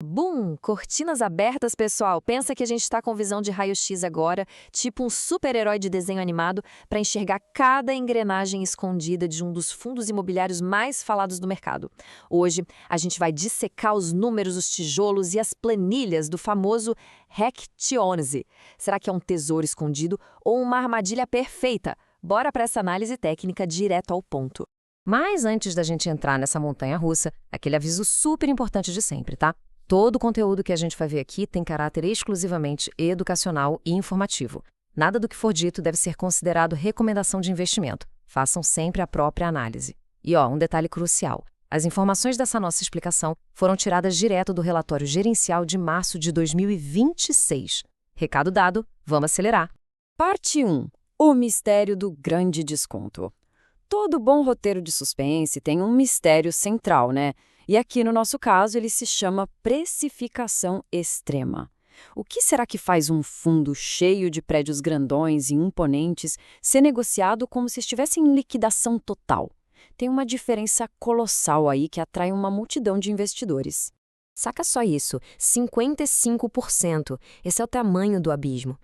Bum! Cortinas abertas, pessoal. Pensa que a gente está com visão de raio-x agora, tipo um super-herói de desenho animado, para enxergar cada engrenagem escondida de um dos fundos imobiliários mais falados do mercado. Hoje, a gente vai dissecar os números, os tijolos e as planilhas do famoso REC 11. Será que é um tesouro escondido ou uma armadilha perfeita? Bora para essa análise técnica direto ao ponto. Mas antes da gente entrar nessa montanha-russa, aquele aviso super importante de sempre, tá? Todo o conteúdo que a gente vai ver aqui tem caráter exclusivamente educacional e informativo. Nada do que for dito deve ser considerado recomendação de investimento. Façam sempre a própria análise. E um detalhe crucial. As informações dessa nossa explicação foram tiradas direto do relatório gerencial de março de 2026. Recado dado, vamos acelerar. Parte 1. O mistério do grande desconto. Todo bom roteiro de suspense tem um mistério central, né? E aqui no nosso caso ele se chama precificação extrema. O que será que faz um fundo cheio de prédios grandões e imponentes ser negociado como se estivesse em liquidação total? Tem uma diferença colossal aí que atrai uma multidão de investidores. Saca só isso, 55%. Esse é o tamanho do abismo.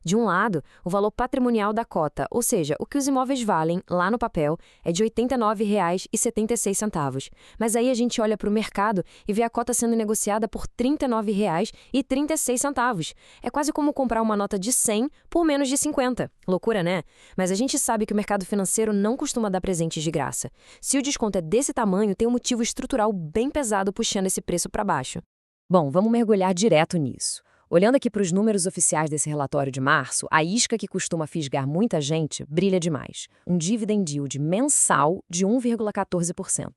De um lado, o valor patrimonial da cota, ou seja, o que os imóveis valem lá no papel, é de R$ 89,76. Mas aí a gente olha para o mercado e vê a cota sendo negociada por R$ 39,36. É quase como comprar uma nota de 100 por menos de 50. Loucura, né? Mas a gente sabe que o mercado financeiro não costuma dar presentes de graça. Se o desconto é desse tamanho, tem um motivo estrutural bem pesado puxando esse preço para baixo. Bom, vamos mergulhar direto nisso. Olhando aqui para os números oficiais desse relatório de março, a isca que costuma fisgar muita gente brilha demais. Um dividend yield mensal de 1,14%.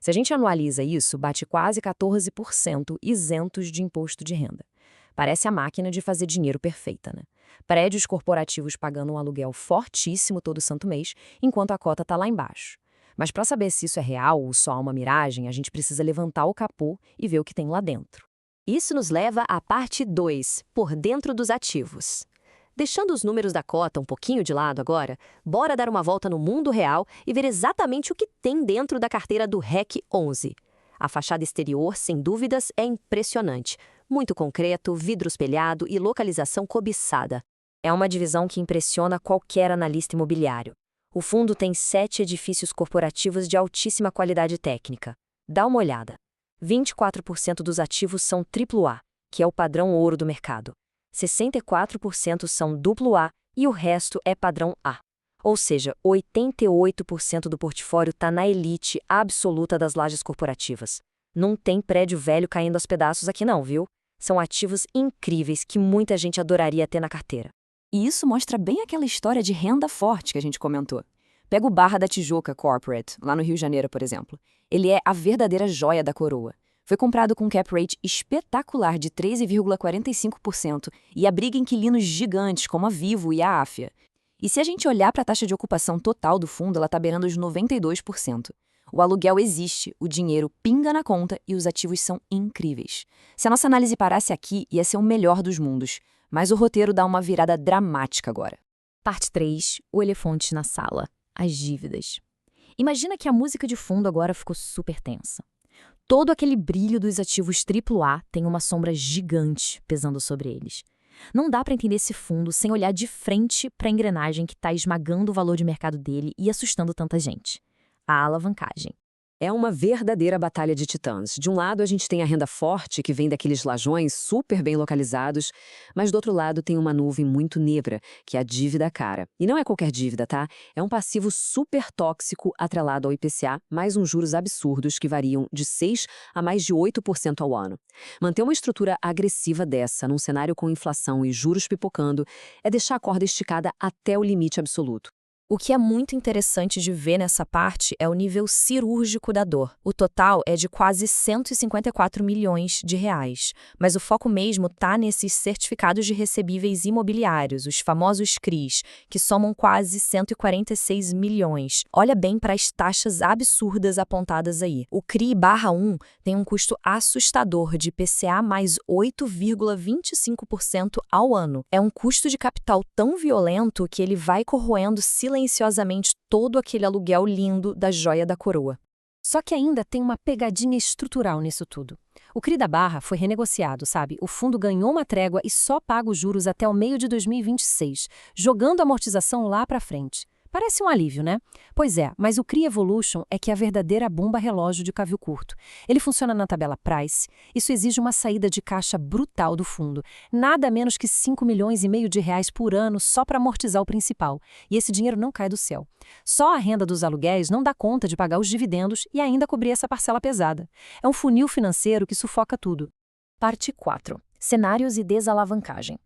Se a gente anualiza isso, bate quase 14% isentos de imposto de renda. Parece a máquina de fazer dinheiro perfeita, né? Prédios corporativos pagando um aluguel fortíssimo todo santo mês, enquanto a cota está lá embaixo. Mas para saber se isso é real ou só uma miragem, a gente precisa levantar o capô e ver o que tem lá dentro. Isso nos leva à parte 2, por dentro dos ativos. Deixando os números da cota um pouquinho de lado agora, bora dar uma volta no mundo real e ver exatamente o que tem dentro da carteira do REC 11. A fachada exterior, sem dúvidas, é impressionante. Muito concreto, vidro espelhado e localização cobiçada. É uma divisão que impressiona qualquer analista imobiliário. O fundo tem 7 edifícios corporativos de altíssima qualidade técnica. Dá uma olhada. 24% dos ativos são AAA, que é o padrão ouro do mercado. 64% são AA e o resto é padrão A. Ou seja, 88% do portfólio está na elite absoluta das lajes corporativas. Não tem prédio velho caindo aos pedaços aqui não, viu? São ativos incríveis que muita gente adoraria ter na carteira. E isso mostra bem aquela história de renda forte que a gente comentou. Pega o Barra da Tijuca Corporate, lá no Rio de Janeiro, por exemplo. Ele é a verdadeira joia da coroa. Foi comprado com cap rate espetacular de 13,45% e abriga inquilinos gigantes como a Vivo e a Áfia. E se a gente olhar para a taxa de ocupação total do fundo, ela está beirando os 92%. O aluguel existe, o dinheiro pinga na conta e os ativos são incríveis. Se a nossa análise parasse aqui, ia ser o melhor dos mundos. Mas o roteiro dá uma virada dramática agora. Parte 3, o elefante na sala. As dívidas. Imagina que a música de fundo agora ficou super tensa. Todo aquele brilho dos ativos AAA tem uma sombra gigante pesando sobre eles. Não dá para entender esse fundo sem olhar de frente para a engrenagem que está esmagando o valor de mercado dele e assustando tanta gente. A alavancagem. É uma verdadeira batalha de titãs. De um lado, a gente tem a renda forte, que vem daqueles lajões super bem localizados, mas do outro lado tem uma nuvem muito negra, que é a dívida cara. E não é qualquer dívida, tá? É um passivo super tóxico atrelado ao IPCA, mais uns juros absurdos que variam de 6% a mais de 8% ao ano. Manter uma estrutura agressiva dessa, num cenário com inflação e juros pipocando, é deixar a corda esticada até o limite absoluto. O que é muito interessante de ver nessa parte é o nível cirúrgico da dor. O total é de quase 154 milhões de reais, mas o foco mesmo está nesses certificados de recebíveis imobiliários, os famosos CRIs, que somam quase 146 milhões. Olha bem para as taxas absurdas apontadas aí. O CRI/1 tem um custo assustador de IPCA mais 8,25% ao ano. É um custo de capital tão violento que ele vai corroendo silenciosamente todo aquele aluguel lindo da joia da coroa. Só que ainda tem uma pegadinha estrutural nisso tudo. O CRI da Barra foi renegociado, sabe? O fundo ganhou uma trégua e só paga os juros até o meio de 2026, jogando a amortização lá para frente. Parece um alívio, né? Pois é, mas o CRI Evolution é que é a verdadeira bomba relógio de cavio curto. Ele funciona na tabela Price. Isso exige uma saída de caixa brutal do fundo. Nada menos que 5,5 milhões de reais por ano só para amortizar o principal. E esse dinheiro não cai do céu. Só a renda dos aluguéis não dá conta de pagar os dividendos e ainda cobrir essa parcela pesada. É um funil financeiro que sufoca tudo. Parte 4. Cenários e desalavancagem.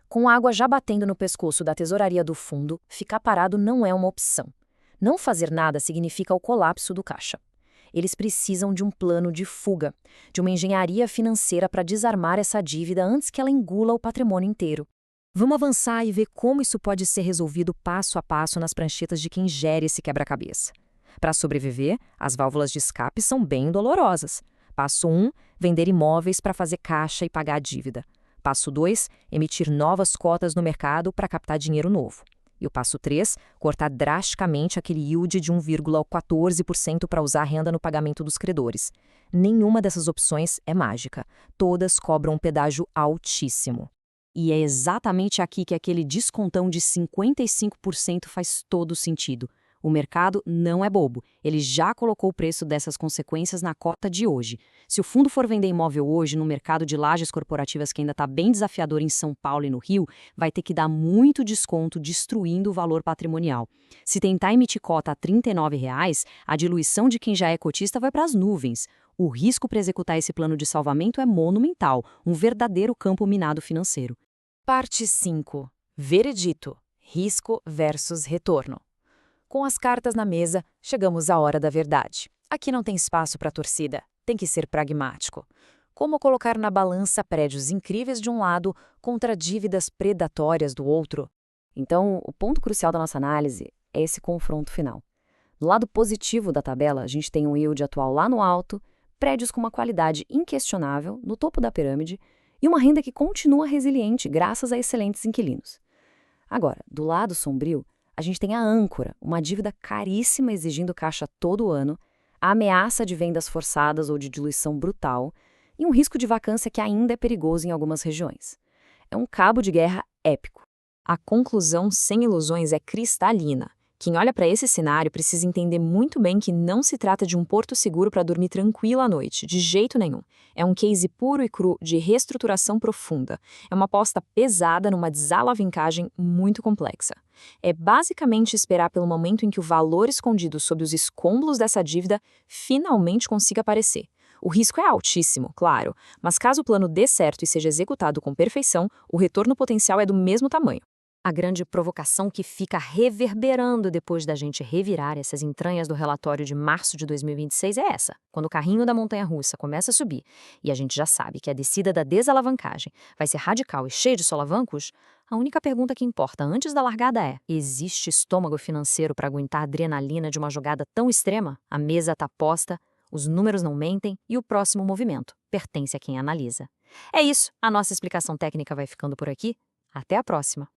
Com água já batendo no pescoço da tesouraria do fundo, ficar parado não é uma opção. Não fazer nada significa o colapso do caixa. Eles precisam de um plano de fuga, de uma engenharia financeira para desarmar essa dívida antes que ela engula o patrimônio inteiro. Vamos avançar e ver como isso pode ser resolvido passo a passo nas pranchetas de quem gere esse quebra-cabeça. Para sobreviver, as válvulas de escape são bem dolorosas. Passo 1, vender imóveis para fazer caixa e pagar a dívida. Passo 2, emitir novas cotas no mercado para captar dinheiro novo. E o passo 3, cortar drasticamente aquele yield de 1,14% para usar a renda no pagamento dos credores. Nenhuma dessas opções é mágica. Todas cobram um pedágio altíssimo. E é exatamente aqui que aquele descontão de 55% faz todo sentido. O mercado não é bobo. Ele já colocou o preço dessas consequências na cota de hoje. Se o fundo for vender imóvel hoje no mercado de lajes corporativas que ainda está bem desafiador em São Paulo e no Rio, vai ter que dar muito desconto, destruindo o valor patrimonial. Se tentar emitir cota a R$ 39,00, a diluição de quem já é cotista vai para as nuvens. O risco para executar esse plano de salvamento é monumental, um verdadeiro campo minado financeiro. Parte 5. Veredito. Risco versus retorno. Com as cartas na mesa, chegamos à hora da verdade. Aqui não tem espaço para torcida, tem que ser pragmático. Como colocar na balança prédios incríveis de um lado contra dívidas predatórias do outro? Então, o ponto crucial da nossa análise é esse confronto final. Do lado positivo da tabela, a gente tem um yield atual lá no alto, prédios com uma qualidade inquestionável no topo da pirâmide e uma renda que continua resiliente graças a excelentes inquilinos. Agora, do lado sombrio, a gente tem a âncora, uma dívida caríssima exigindo caixa todo ano, a ameaça de vendas forçadas ou de diluição brutal e um risco de vacância que ainda é perigoso em algumas regiões. É um cabo de guerra épico. A conclusão, sem ilusões, é cristalina. Quem olha para esse cenário precisa entender muito bem que não se trata de um porto seguro para dormir tranquilo à noite, de jeito nenhum. É um case puro e cru de reestruturação profunda. É uma aposta pesada numa desalavancagem muito complexa. É basicamente esperar pelo momento em que o valor escondido sob os escombros dessa dívida finalmente consiga aparecer. O risco é altíssimo, claro, mas caso o plano dê certo e seja executado com perfeição, o retorno potencial é do mesmo tamanho. A grande provocação que fica reverberando depois da gente revirar essas entranhas do relatório de março de 2026 é essa. Quando o carrinho da montanha-russa começa a subir e a gente já sabe que a descida da desalavancagem vai ser radical e cheia de solavancos, a única pergunta que importa antes da largada é: existe estômago financeiro para aguentar a adrenalina de uma jogada tão extrema? A mesa está posta, os números não mentem e o próximo movimento pertence a quem analisa. É isso, a nossa explicação técnica vai ficando por aqui. Até a próxima!